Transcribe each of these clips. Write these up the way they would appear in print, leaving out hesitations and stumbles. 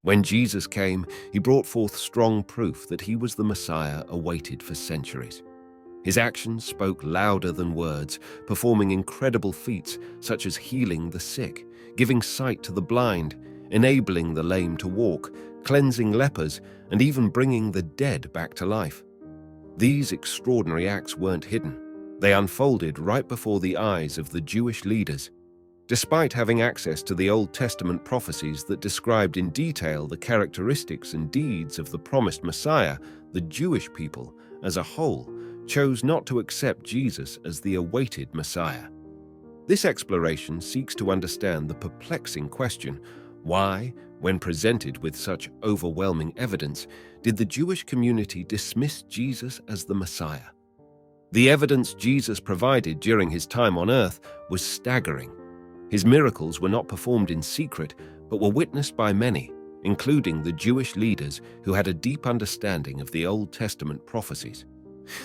When Jesus came, he brought forth strong proof that he was the Messiah awaited for centuries. His actions spoke louder than words, performing incredible feats such as healing the sick, giving sight to the blind, enabling the lame to walk, cleansing lepers, and even bringing the dead back to life. These extraordinary acts weren't hidden. They unfolded right before the eyes of the Jewish leaders. Despite having access to the Old Testament prophecies that described in detail the characteristics and deeds of the promised Messiah, the Jewish people, as a whole, chose not to accept Jesus as the awaited Messiah. This exploration seeks to understand the perplexing question: why, when presented with such overwhelming evidence, did the Jewish community dismiss Jesus as the Messiah? The evidence Jesus provided during his time on earth was staggering. His miracles were not performed in secret, but were witnessed by many, including the Jewish leaders who had a deep understanding of the Old Testament prophecies.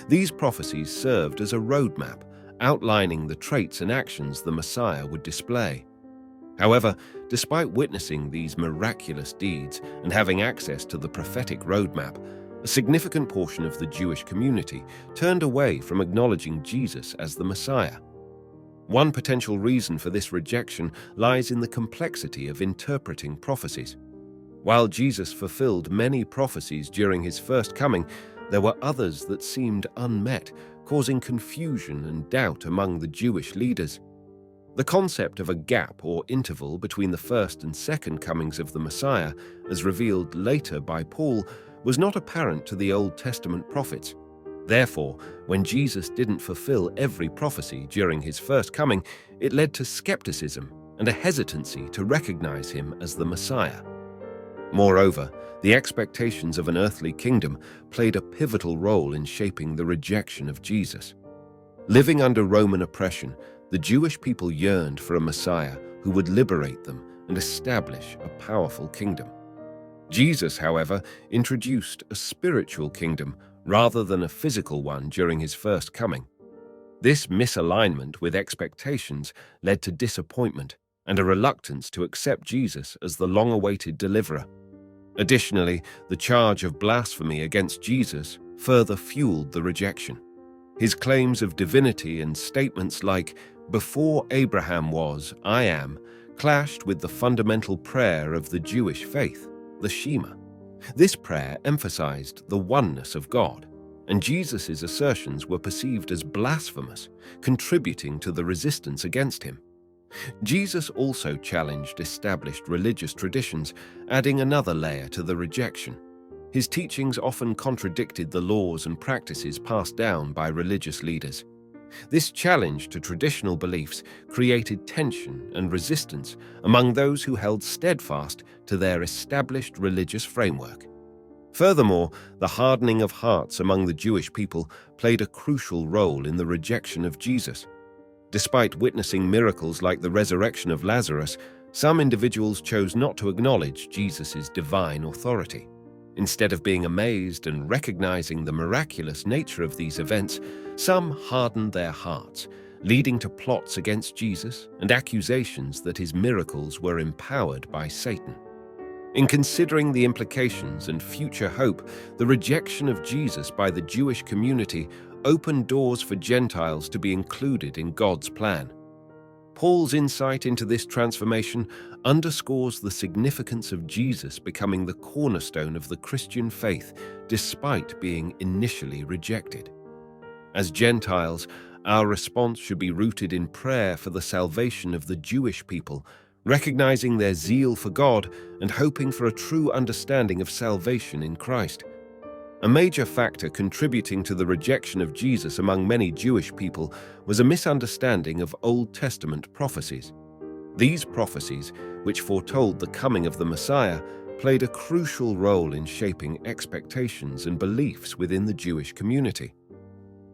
These prophecies served as a roadmap, outlining the traits and actions the Messiah would display. However, despite witnessing these miraculous deeds and having access to the prophetic roadmap, a significant portion of the Jewish community turned away from acknowledging Jesus as the Messiah. One potential reason for this rejection lies in the complexity of interpreting prophecies. While Jesus fulfilled many prophecies during his first coming, there were others that seemed unmet, causing confusion and doubt among the Jewish leaders. The concept of a gap or interval between the first and second comings of the Messiah, as revealed later by Paul, was not apparent to the Old Testament prophets. Therefore, when Jesus didn't fulfill every prophecy during his first coming, it led to skepticism and a hesitancy to recognize him as the Messiah. Moreover, the expectations of an earthly kingdom played a pivotal role in shaping the rejection of Jesus. Living under Roman oppression, the Jewish people yearned for a Messiah who would liberate them and establish a powerful kingdom. Jesus, however, introduced a spiritual kingdom rather than a physical one during his first coming. This misalignment with expectations led to disappointment and a reluctance to accept Jesus as the long-awaited deliverer. Additionally, the charge of blasphemy against Jesus further fueled the rejection. His claims of divinity and statements like, "Before Abraham was, I am," clashed with the fundamental prayer of the Jewish faith, the Shema. This prayer emphasized the oneness of God, and Jesus' assertions were perceived as blasphemous, contributing to the resistance against him. Jesus also challenged established religious traditions, adding another layer to the rejection. His teachings often contradicted the laws and practices passed down by religious leaders. This challenge to traditional beliefs created tension and resistance among those who held steadfast to their established religious framework. Furthermore, the hardening of hearts among the Jewish people played a crucial role in the rejection of Jesus. Despite witnessing miracles like the resurrection of Lazarus, some individuals chose not to acknowledge Jesus' divine authority. Instead of being amazed and recognizing the miraculous nature of these events, some hardened their hearts, leading to plots against Jesus and accusations that his miracles were empowered by Satan. In considering the implications and future hope, the rejection of Jesus by the Jewish community opened doors for Gentiles to be included in God's plan. Paul's insight into this transformation underscores the significance of Jesus becoming the cornerstone of the Christian faith despite being initially rejected. As Gentiles, our response should be rooted in prayer for the salvation of the Jewish people, recognizing their zeal for God and hoping for a true understanding of salvation in Christ. A major factor contributing to the rejection of Jesus among many Jewish people was a misunderstanding of Old Testament prophecies. These prophecies, which foretold the coming of the Messiah, played a crucial role in shaping expectations and beliefs within the Jewish community.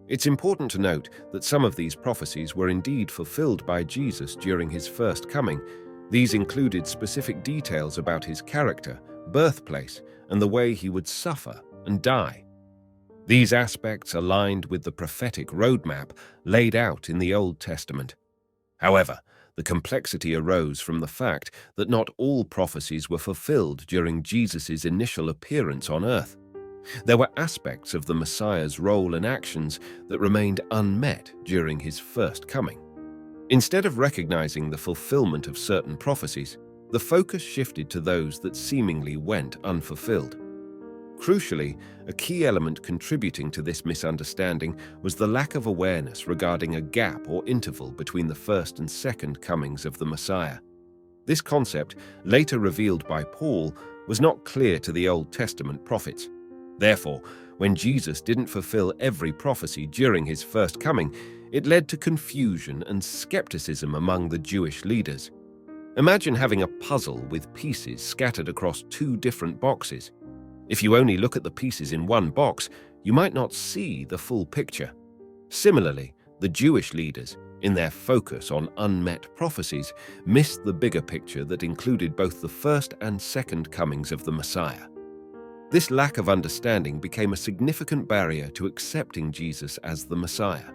It's important to note that some of these prophecies were indeed fulfilled by Jesus during his first coming. These included specific details about his character, birthplace, and the way he would suffer and die. These aspects aligned with the prophetic roadmap laid out in the Old Testament. However, The complexity arose from the fact that not all prophecies were fulfilled during Jesus' initial appearance on earth. There were aspects of the Messiah's role and actions that remained unmet during his first coming. Instead of recognizing the fulfillment of certain prophecies, the focus shifted to those that seemingly went unfulfilled. Crucially, a key element contributing to this misunderstanding was the lack of awareness regarding a gap or interval between the first and second comings of the Messiah. This concept, later revealed by Paul, was not clear to the Old Testament prophets. Therefore, when Jesus didn't fulfill every prophecy during his first coming, it led to confusion and skepticism among the Jewish leaders. Imagine having a puzzle with pieces scattered across two different boxes. If you only look at the pieces in one box, you might not see the full picture. Similarly, the Jewish leaders, in their focus on unmet prophecies, missed the bigger picture that included both the first and second comings of the Messiah. This lack of understanding became a significant barrier to accepting Jesus as the Messiah.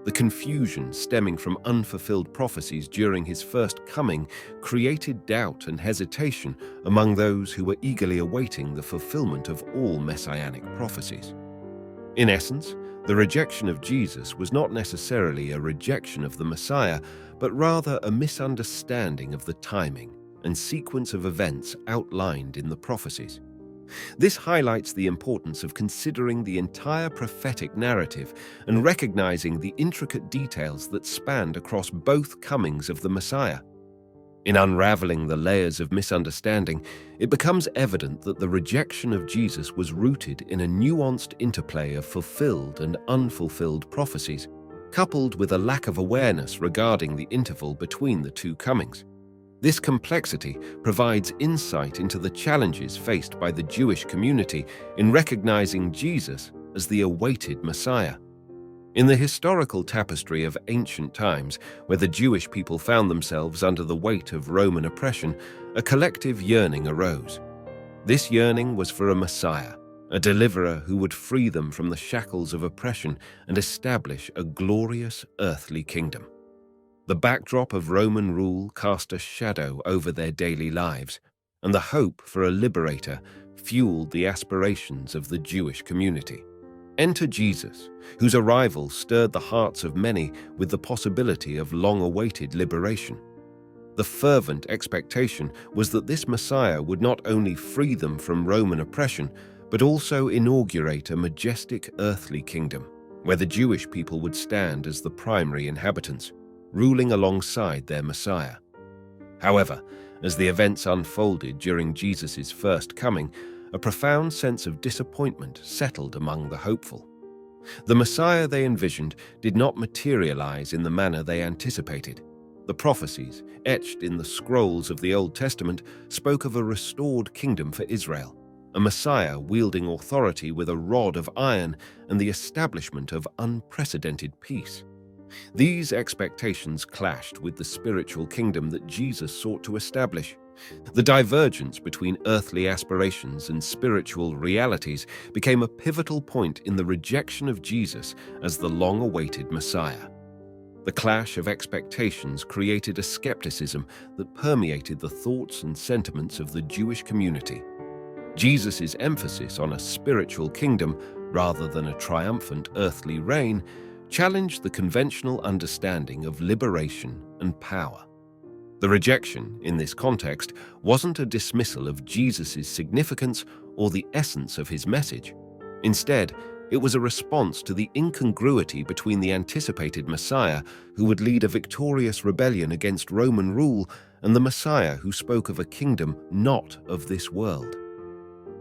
The confusion stemming from unfulfilled prophecies during his first coming created doubt and hesitation among those who were eagerly awaiting the fulfillment of all messianic prophecies. In essence, the rejection of Jesus was not necessarily a rejection of the Messiah, but rather a misunderstanding of the timing and sequence of events outlined in the prophecies. This highlights the importance of considering the entire prophetic narrative and recognizing the intricate details that spanned across both comings of the Messiah. In unraveling the layers of misunderstanding, it becomes evident that the rejection of Jesus was rooted in a nuanced interplay of fulfilled and unfulfilled prophecies, coupled with a lack of awareness regarding the interval between the two comings. This complexity provides insight into the challenges faced by the Jewish community in recognizing Jesus as the awaited Messiah. In the historical tapestry of ancient times, where the Jewish people found themselves under the weight of Roman oppression, a collective yearning arose. This yearning was for a Messiah, a deliverer who would free them from the shackles of oppression and establish a glorious earthly kingdom. The backdrop of Roman rule cast a shadow over their daily lives, and the hope for a liberator fueled the aspirations of the Jewish community. Enter Jesus, whose arrival stirred the hearts of many with the possibility of long-awaited liberation. The fervent expectation was that this Messiah would not only free them from Roman oppression, but also inaugurate a majestic earthly kingdom, where the Jewish people would stand as the primary inhabitants, ruling alongside their Messiah. However, as the events unfolded during Jesus' first coming, a profound sense of disappointment settled among the hopeful. The Messiah they envisioned did not materialize in the manner they anticipated. The prophecies, etched in the scrolls of the Old Testament, spoke of a restored kingdom for Israel, a Messiah wielding authority with a rod of iron and the establishment of unprecedented peace. These expectations clashed with the spiritual kingdom that Jesus sought to establish. The divergence between earthly aspirations and spiritual realities became a pivotal point in the rejection of Jesus as the long-awaited Messiah. The clash of expectations created a skepticism that permeated the thoughts and sentiments of the Jewish community. Jesus' emphasis on a spiritual kingdom rather than a triumphant earthly reign challenged the conventional understanding of liberation and power. The rejection, in this context, wasn't a dismissal of Jesus' significance or the essence of his message. Instead, it was a response to the incongruity between the anticipated Messiah, who would lead a victorious rebellion against Roman rule, and the Messiah who spoke of a kingdom not of this world.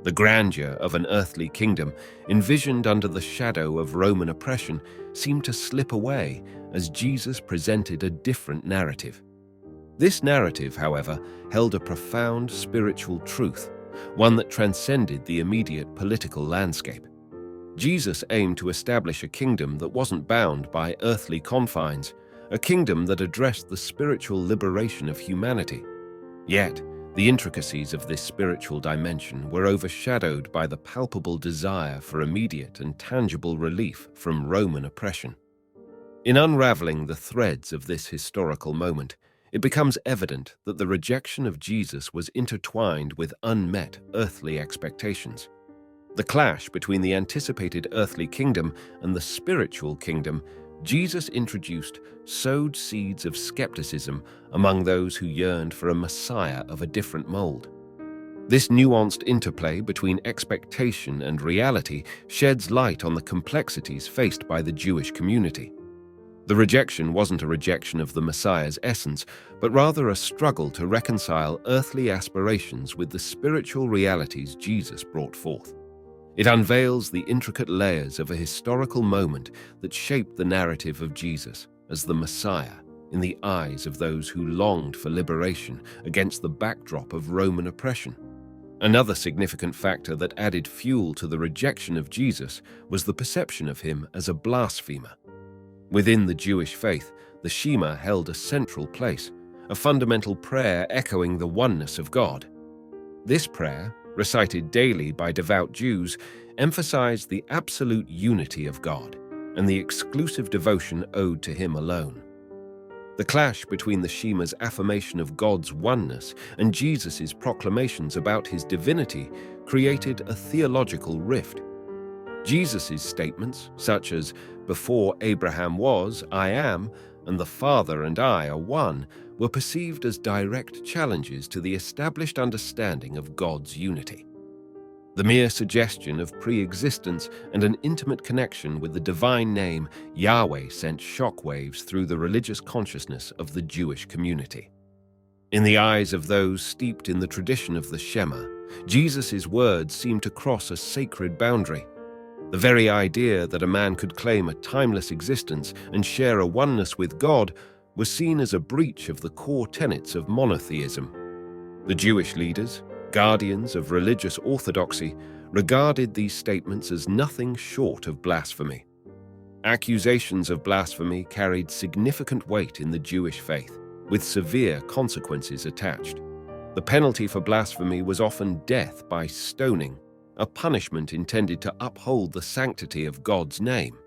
The grandeur of an earthly kingdom, envisioned under the shadow of Roman oppression, seemed to slip away as Jesus presented a different narrative. This narrative, however, held a profound spiritual truth, one that transcended the immediate political landscape. Jesus aimed to establish a kingdom that wasn't bound by earthly confines, a kingdom that addressed the spiritual liberation of humanity. Yet, the intricacies of this spiritual dimension were overshadowed by the palpable desire for immediate and tangible relief from Roman oppression. In unraveling the threads of this historical moment, it becomes evident that the rejection of Jesus was intertwined with unmet earthly expectations. The clash between the anticipated earthly kingdom and the spiritual kingdom Jesus introduced sowed seeds of skepticism among those who yearned for a Messiah of a different mold. This nuanced interplay between expectation and reality sheds light on the complexities faced by the Jewish community. The rejection wasn't a rejection of the Messiah's essence, but rather a struggle to reconcile earthly aspirations with the spiritual realities Jesus brought forth. It unveils the intricate layers of a historical moment that shaped the narrative of Jesus as the Messiah in the eyes of those who longed for liberation against the backdrop of Roman oppression. Another significant factor that added fuel to the rejection of Jesus was the perception of him as a blasphemer. Within the Jewish faith, the Shema held a central place, a fundamental prayer echoing the oneness of God. This prayer, recited daily by devout Jews, emphasized the absolute unity of God and the exclusive devotion owed to him alone. The clash between the Shema's affirmation of God's oneness and Jesus' proclamations about his divinity created a theological rift. Jesus' statements, such as, "Before Abraham was, I am, and the Father and I are one," were perceived as direct challenges to the established understanding of God's unity. The mere suggestion of pre-existence and an intimate connection with the divine name Yahweh sent shockwaves through the religious consciousness of the Jewish community. In the eyes of those steeped in the tradition of the Shema, Jesus' words seemed to cross a sacred boundary. The very idea that a man could claim a timeless existence and share a oneness with God was seen as a breach of the core tenets of monotheism. The Jewish leaders, guardians of religious orthodoxy, regarded these statements as nothing short of blasphemy. Accusations of blasphemy carried significant weight in the Jewish faith, with severe consequences attached. The penalty for blasphemy was often death by stoning, a punishment intended to uphold the sanctity of God's name.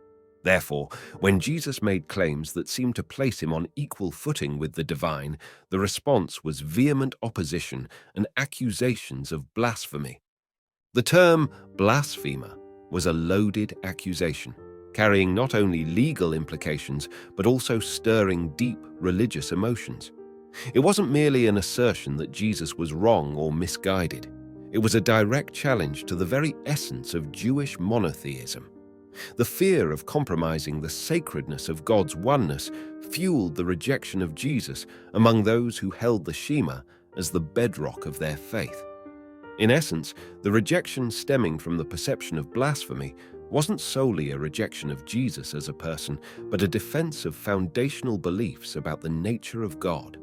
Therefore, when Jesus made claims that seemed to place him on equal footing with the divine, the response was vehement opposition and accusations of blasphemy. The term blasphemer was a loaded accusation, carrying not only legal implications but also stirring deep religious emotions. It wasn't merely an assertion that Jesus was wrong or misguided. It was a direct challenge to the very essence of Jewish monotheism. The fear of compromising the sacredness of God's oneness fueled the rejection of Jesus among those who held the Shema as the bedrock of their faith. In essence, the rejection stemming from the perception of blasphemy wasn't solely a rejection of Jesus as a person, but a defense of foundational beliefs about the nature of God.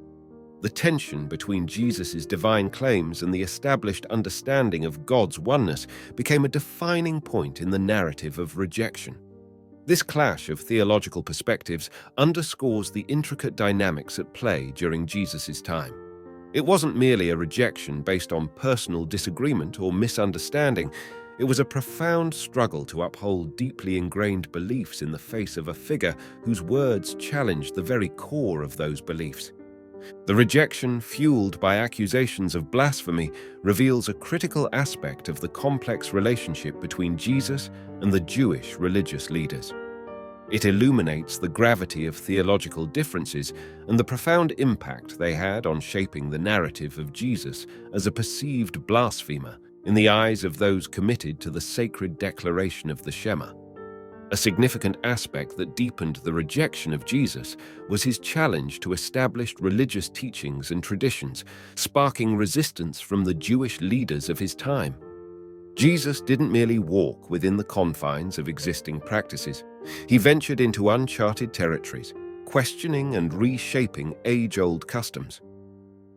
The tension between Jesus' divine claims and the established understanding of God's oneness became a defining point in the narrative of rejection. This clash of theological perspectives underscores the intricate dynamics at play during Jesus' time. It wasn't merely a rejection based on personal disagreement or misunderstanding. It was a profound struggle to uphold deeply ingrained beliefs in the face of a figure whose words challenged the very core of those beliefs. The rejection, fueled by accusations of blasphemy, reveals a critical aspect of the complex relationship between Jesus and the Jewish religious leaders. It illuminates the gravity of theological differences and the profound impact they had on shaping the narrative of Jesus as a perceived blasphemer in the eyes of those committed to the sacred declaration of the Shema. A significant aspect that deepened the rejection of Jesus was his challenge to established religious teachings and traditions, sparking resistance from the Jewish leaders of his time. Jesus didn't merely walk within the confines of existing practices. He ventured into uncharted territories, questioning and reshaping age-old customs.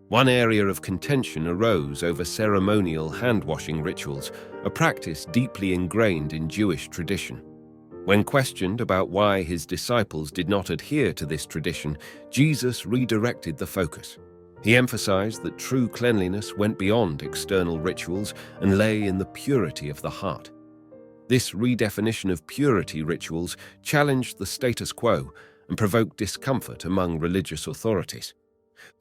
One area of contention arose over ceremonial hand-washing rituals, a practice deeply ingrained in Jewish tradition. When questioned about why his disciples did not adhere to this tradition, Jesus redirected the focus. He emphasized that true cleanliness went beyond external rituals and lay in the purity of the heart. This redefinition of purity rituals challenged the status quo and provoked discomfort among religious authorities.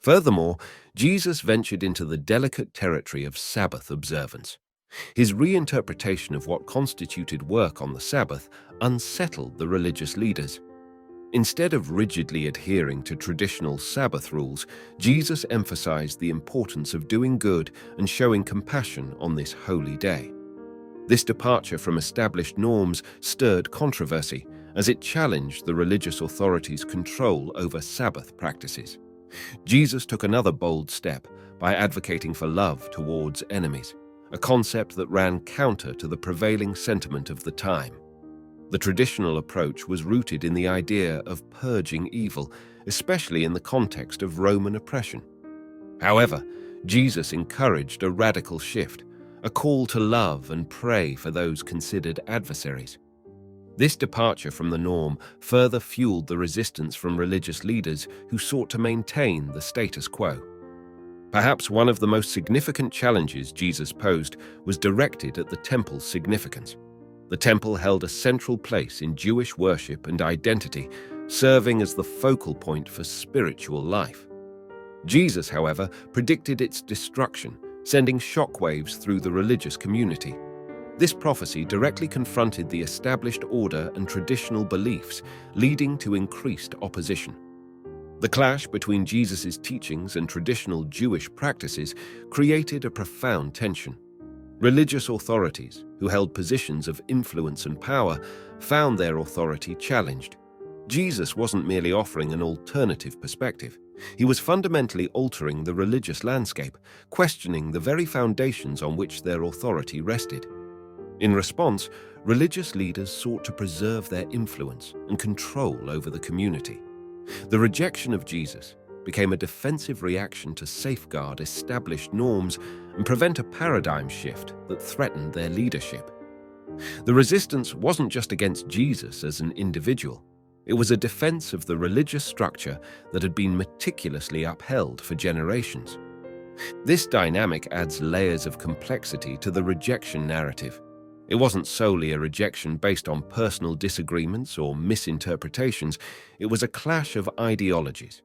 Furthermore, Jesus ventured into the delicate territory of Sabbath observance. His reinterpretation of what constituted work on the Sabbath unsettled the religious leaders. Instead of rigidly adhering to traditional Sabbath rules, Jesus emphasized the importance of doing good and showing compassion on this holy day. This departure from established norms stirred controversy, as it challenged the religious authorities' control over Sabbath practices. Jesus took another bold step by advocating for love towards enemies, a concept that ran counter to the prevailing sentiment of the time. The traditional approach was rooted in the idea of purging evil, especially in the context of Roman oppression. However, Jesus encouraged a radical shift, a call to love and pray for those considered adversaries. This departure from the norm further fueled the resistance from religious leaders who sought to maintain the status quo. Perhaps one of the most significant challenges Jesus posed was directed at the temple's significance. The temple held a central place in Jewish worship and identity, serving as the focal point for spiritual life. Jesus, however, predicted its destruction, sending shockwaves through the religious community. This prophecy directly confronted the established order and traditional beliefs, leading to increased opposition. The clash between Jesus' teachings and traditional Jewish practices created a profound tension. Religious authorities, who held positions of influence and power, found their authority challenged. Jesus wasn't merely offering an alternative perspective. He was fundamentally altering the religious landscape, questioning the very foundations on which their authority rested. In response, religious leaders sought to preserve their influence and control over the community. The rejection of Jesus became a defensive reaction to safeguard established norms and prevent a paradigm shift that threatened their leadership. The resistance wasn't just against Jesus as an individual. It was a defense of the religious structure that had been meticulously upheld for generations. This dynamic adds layers of complexity to the rejection narrative. It wasn't solely a rejection based on personal disagreements or misinterpretations. It was a clash of ideologies.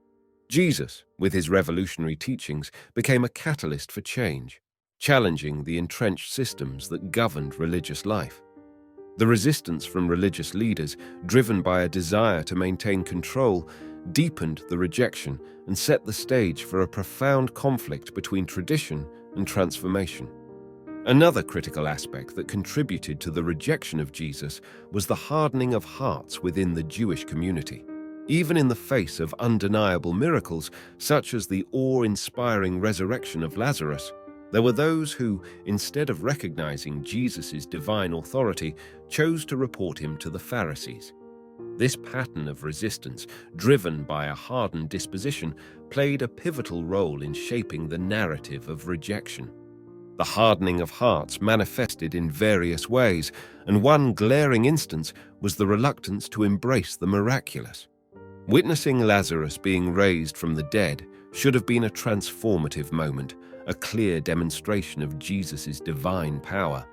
Jesus, with his revolutionary teachings, became a catalyst for change, challenging the entrenched systems that governed religious life. The resistance from religious leaders, driven by a desire to maintain control, deepened the rejection and set the stage for a profound conflict between tradition and transformation. Another critical aspect that contributed to the rejection of Jesus was the hardening of hearts within the Jewish community. Even in the face of undeniable miracles, such as the awe-inspiring resurrection of Lazarus, there were those who, instead of recognizing Jesus' divine authority, chose to report him to the Pharisees. This pattern of resistance, driven by a hardened disposition, played a pivotal role in shaping the narrative of rejection. The hardening of hearts manifested in various ways, and one glaring instance was the reluctance to embrace the miraculous. Witnessing Lazarus being raised from the dead should have been a transformative moment, a clear demonstration of Jesus' divine power.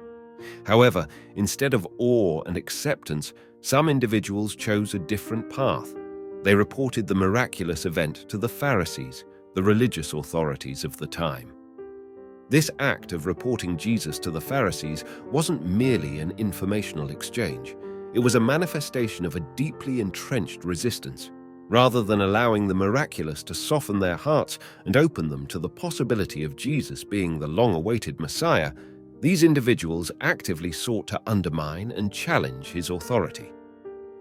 However, instead of awe and acceptance, some individuals chose a different path. They reported the miraculous event to the Pharisees, the religious authorities of the time. This act of reporting Jesus to the Pharisees wasn't merely an informational exchange. It was a manifestation of a deeply entrenched resistance. Rather than allowing the miraculous to soften their hearts and open them to the possibility of Jesus being the long-awaited Messiah, these individuals actively sought to undermine and challenge his authority.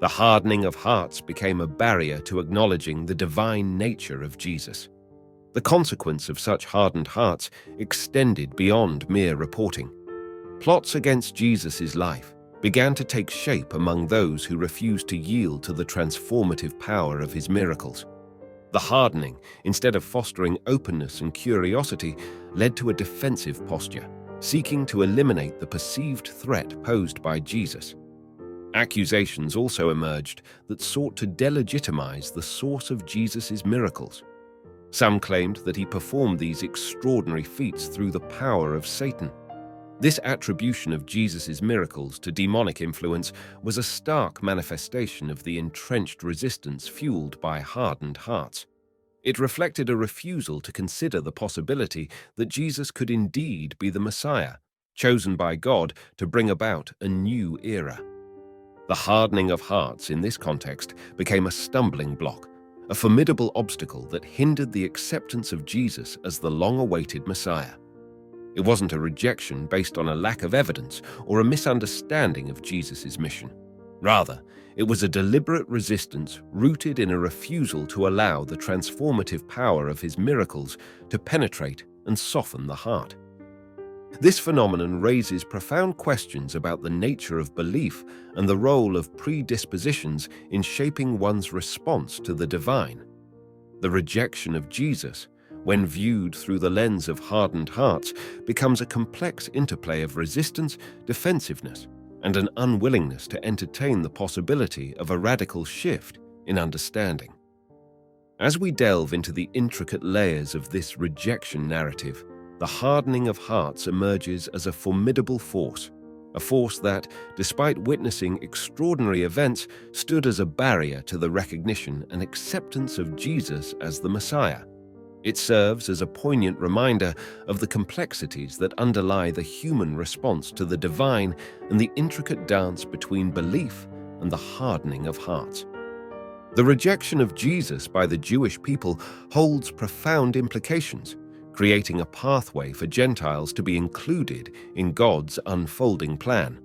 The hardening of hearts became a barrier to acknowledging the divine nature of Jesus. The consequence of such hardened hearts extended beyond mere reporting. Plots against Jesus' life began to take shape among those who refused to yield to the transformative power of his miracles. The hardening, instead of fostering openness and curiosity, led to a defensive posture, seeking to eliminate the perceived threat posed by Jesus. Accusations also emerged that sought to delegitimize the source of Jesus' miracles. Some claimed that he performed these extraordinary feats through the power of Satan. This attribution of Jesus' miracles to demonic influence was a stark manifestation of the entrenched resistance fueled by hardened hearts. It reflected a refusal to consider the possibility that Jesus could indeed be the Messiah, chosen by God to bring about a new era. The hardening of hearts in this context became a stumbling block, a formidable obstacle that hindered the acceptance of Jesus as the long-awaited Messiah. It wasn't a rejection based on a lack of evidence or a misunderstanding of Jesus' mission. Rather, it was a deliberate resistance rooted in a refusal to allow the transformative power of his miracles to penetrate and soften the heart. This phenomenon raises profound questions about the nature of belief and the role of predispositions in shaping one's response to the divine. The rejection of Jesus, when viewed through the lens of hardened hearts, becomes a complex interplay of resistance, defensiveness, and an unwillingness to entertain the possibility of a radical shift in understanding. As we delve into the intricate layers of this rejection narrative, the hardening of hearts emerges as a formidable force, a force that, despite witnessing extraordinary events, stood as a barrier to the recognition and acceptance of Jesus as the Messiah. It serves as a poignant reminder of the complexities that underlie the human response to the divine and the intricate dance between belief and the hardening of hearts. The rejection of Jesus by the Jewish people holds profound implications, creating a pathway for Gentiles to be included in God's unfolding plan.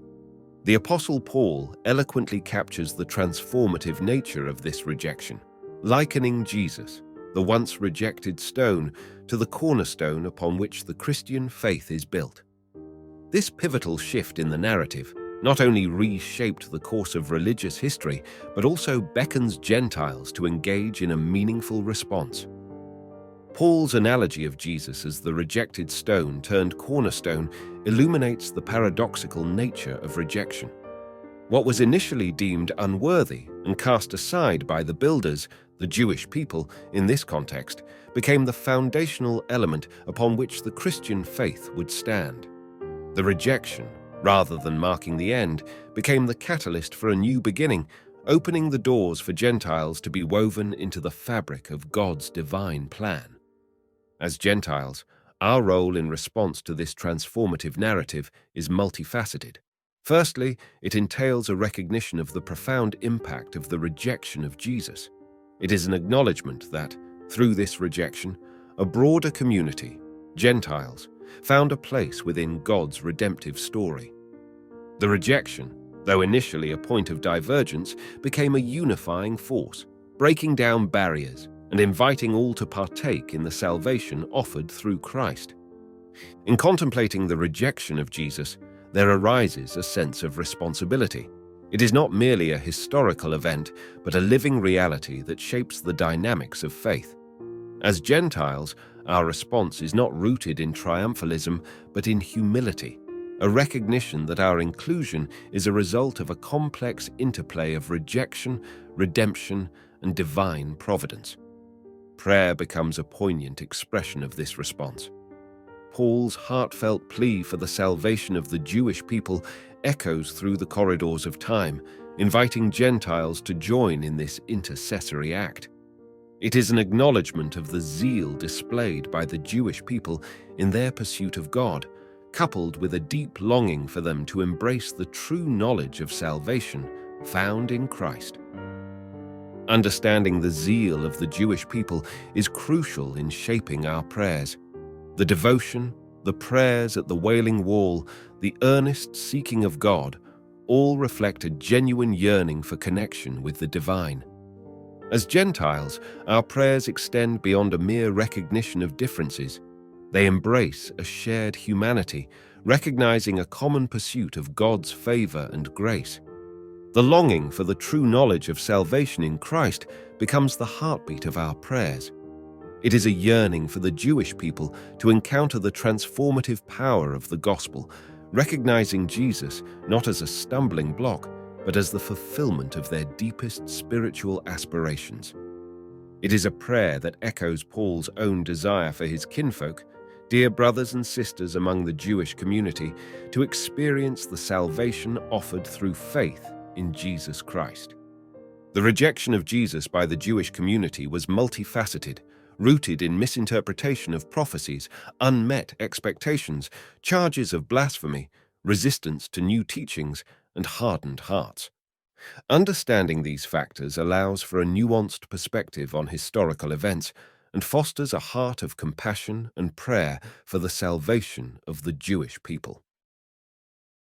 The Apostle Paul eloquently captures the transformative nature of this rejection, likening Jesus, the once rejected stone, to the cornerstone upon which the Christian faith is built. This pivotal shift in the narrative not only reshaped the course of religious history, but also beckons Gentiles to engage in a meaningful response. Paul's analogy of Jesus as the rejected stone turned cornerstone illuminates the paradoxical nature of rejection. What was initially deemed unworthy and cast aside by the builders, the Jewish people, in this context, became the foundational element upon which the Christian faith would stand. The rejection, rather than marking the end, became the catalyst for a new beginning, opening the doors for Gentiles to be woven into the fabric of God's divine plan. As Gentiles, our role in response to this transformative narrative is multifaceted. Firstly, it entails a recognition of the profound impact of the rejection of Jesus. It is an acknowledgement that, through this rejection, a broader community, Gentiles, found a place within God's redemptive story. The rejection, though initially a point of divergence, became a unifying force, breaking down barriers and inviting all to partake in the salvation offered through Christ. In contemplating the rejection of Jesus, there arises a sense of responsibility. It is not merely a historical event, but a living reality that shapes the dynamics of faith. As Gentiles, our response is not rooted in triumphalism, but in humility, a recognition that our inclusion is a result of a complex interplay of rejection, redemption, and divine providence. Prayer becomes a poignant expression of this response. Paul's heartfelt plea for the salvation of the Jewish people echoes through the corridors of time, inviting Gentiles to join in this intercessory act. It is an acknowledgement of the zeal displayed by the Jewish people in their pursuit of God, coupled with a deep longing for them to embrace the true knowledge of salvation found in Christ. Understanding the zeal of the Jewish people is crucial in shaping our prayers. The devotion, the prayers at the Wailing Wall, the earnest seeking of God, all reflect a genuine yearning for connection with the divine. As Gentiles, our prayers extend beyond a mere recognition of differences. They embrace a shared humanity, recognizing a common pursuit of God's favor and grace. The longing for the true knowledge of salvation in Christ becomes the heartbeat of our prayers. It is a yearning for the Jewish people to encounter the transformative power of the gospel, recognizing Jesus not as a stumbling block, but as the fulfillment of their deepest spiritual aspirations. It is a prayer that echoes Paul's own desire for his kinfolk, dear brothers and sisters among the Jewish community, to experience the salvation offered through faith in Jesus Christ. The rejection of Jesus by the Jewish community was multifaceted, rooted in misinterpretation of prophecies, unmet expectations, charges of blasphemy, resistance to new teachings, and hardened hearts. Understanding these factors allows for a nuanced perspective on historical events and fosters a heart of compassion and prayer for the salvation of the Jewish people.